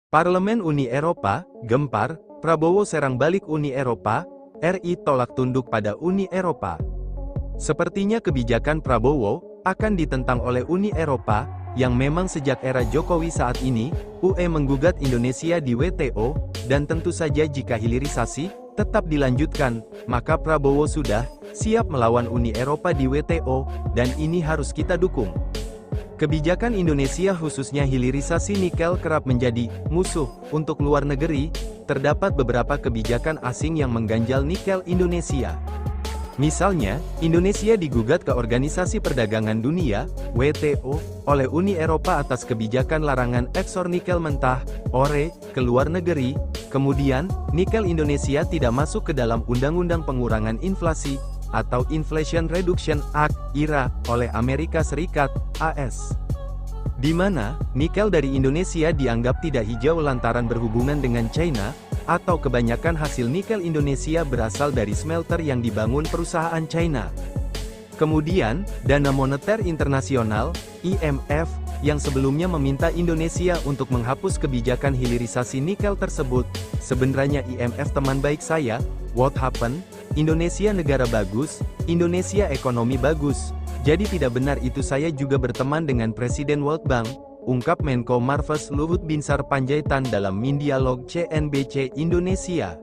Parlemen Uni Eropa, gempar, Prabowo serang balik Uni Eropa, RI tolak tunduk pada Uni Eropa. Sepertinya kebijakan Prabowo akan ditentang oleh Uni Eropa, yang memang sejak era Jokowi saat ini, UE menggugat Indonesia di WTO, dan tentu saja jika hilirisasi tetap dilanjutkan, maka Prabowo sudah siap melawan Uni Eropa di WTO, dan ini harus kita dukung. Kebijakan Indonesia khususnya hilirisasi nikel kerap menjadi musuh untuk luar negeri. Terdapat beberapa kebijakan asing yang mengganjal nikel Indonesia. Misalnya, Indonesia digugat ke Organisasi Perdagangan Dunia, WTO, oleh Uni Eropa atas kebijakan larangan ekspor nikel mentah, ORE, ke luar negeri. Kemudian, nikel Indonesia tidak masuk ke dalam Undang-Undang Pengurangan Inflasi, atau Inflation Reduction Act, IRA, oleh Amerika Serikat, AS. Di mana, nikel dari Indonesia dianggap tidak hijau lantaran berhubungan dengan China, atau kebanyakan hasil nikel Indonesia berasal dari smelter yang dibangun perusahaan China. Kemudian, Dana Moneter Internasional, IMF, yang sebelumnya meminta Indonesia untuk menghapus kebijakan hilirisasi nikel tersebut. Sebenarnya IMF teman baik saya, what happened? Indonesia negara bagus, Indonesia ekonomi bagus. Jadi tidak benar itu saya juga berteman dengan Presiden World Bank, ungkap Menko Marves Luhut Binsar Panjaitan dalam Mindialog CNBC Indonesia.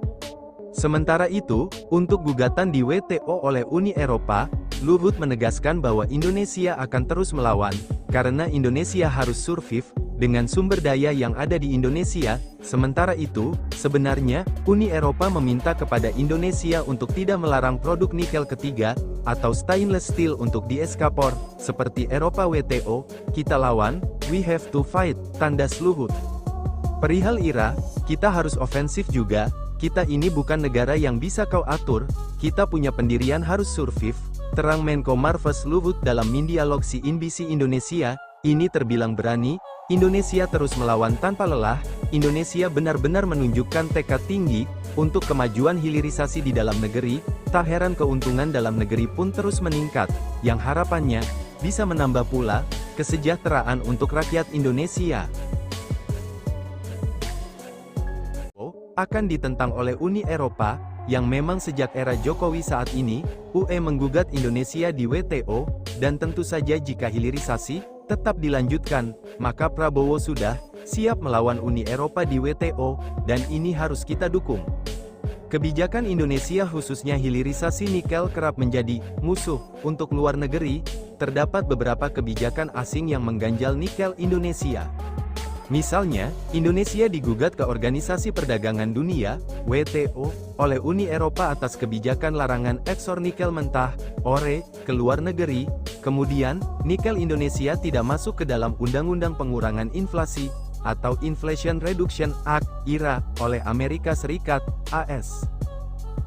Sementara itu, untuk gugatan di WTO oleh Uni Eropa, Luhut menegaskan bahwa Indonesia akan terus melawan, karena Indonesia harus survive dengan sumber daya yang ada di Indonesia. Sementara itu, sebenarnya, Uni Eropa meminta kepada Indonesia untuk tidak melarang produk nikel ketiga, atau stainless steel untuk diekspor, seperti Eropa WTO, kita lawan, we have to fight, tandas Luhut. Perihal IRA, kita harus ofensif juga, kita ini bukan negara yang bisa kau atur, kita punya pendirian harus survive, terang Menko Marves Luhut dalam Mindialog CNBC Indonesia. Ini terbilang berani, Indonesia terus melawan tanpa lelah, Indonesia benar-benar menunjukkan tekad tinggi, untuk kemajuan hilirisasi di dalam negeri, tak heran keuntungan dalam negeri pun terus meningkat, yang harapannya, bisa menambah pula, kesejahteraan untuk rakyat Indonesia. Akan ditentang oleh Uni Eropa, yang memang sejak era Jokowi saat ini, UE menggugat Indonesia di WTO, dan tentu saja jika hilirisasi tetap dilanjutkan, maka Prabowo sudah siap melawan Uni Eropa di WTO, dan ini harus kita dukung. Kebijakan Indonesia khususnya hilirisasi nikel kerap menjadi musuh untuk luar negeri. Terdapat beberapa kebijakan asing yang mengganjal nikel Indonesia. Misalnya, Indonesia digugat ke Organisasi Perdagangan Dunia, WTO, oleh Uni Eropa atas kebijakan larangan ekspor nikel mentah, ORE, ke luar negeri. Kemudian, nikel Indonesia tidak masuk ke dalam Undang-Undang Pengurangan Inflasi, atau Inflation Reduction Act, IRA, oleh Amerika Serikat, AS.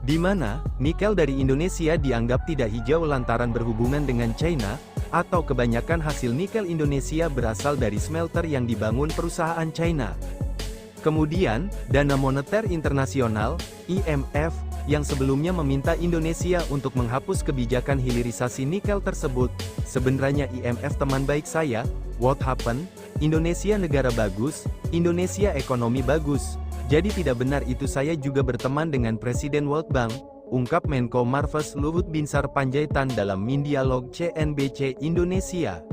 Di mana, nikel dari Indonesia dianggap tidak hijau lantaran berhubungan dengan China, atau kebanyakan hasil nikel Indonesia berasal dari smelter yang dibangun perusahaan China. Kemudian, Dana Moneter Internasional, IMF, yang sebelumnya meminta Indonesia untuk menghapus kebijakan hilirisasi nikel tersebut. Sebenarnya IMF teman baik saya, what happened? Indonesia negara bagus, Indonesia ekonomi bagus. Jadi tidak benar itu saya juga berteman dengan Presiden World Bank, ungkap Menko Marves Luhut Binsar Panjaitan dalam Mindialog CNBC Indonesia.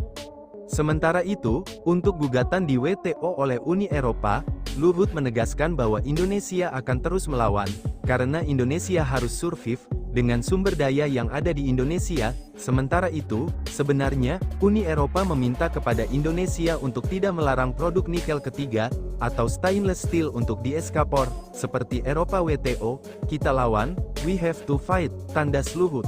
Sementara itu, untuk gugatan di WTO oleh Uni Eropa, Luhut menegaskan bahwa Indonesia akan terus melawan, karena Indonesia harus survive dengan sumber daya yang ada di Indonesia. Sementara itu, sebenarnya, Uni Eropa meminta kepada Indonesia untuk tidak melarang produk nikel ketiga, atau stainless steel untuk diekspor, seperti Eropa WTO, kita lawan, we have to fight, tandas Luhut.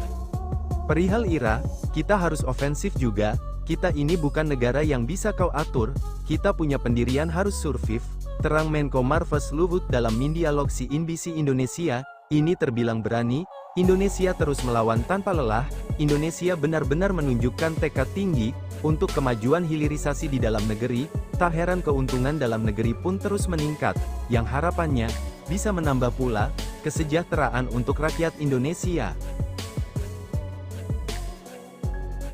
Perihal IRA, kita harus ofensif juga, kita ini bukan negara yang bisa kau atur, kita punya pendirian harus survive, terang Menko Marves Luhut dalam Mindialog CNBC Indonesia. Ini terbilang berani, Indonesia terus melawan tanpa lelah, Indonesia benar-benar menunjukkan tekad tinggi, untuk kemajuan hilirisasi di dalam negeri. Tak heran keuntungan dalam negeri pun terus meningkat, yang harapannya, bisa menambah pula, kesejahteraan untuk rakyat Indonesia.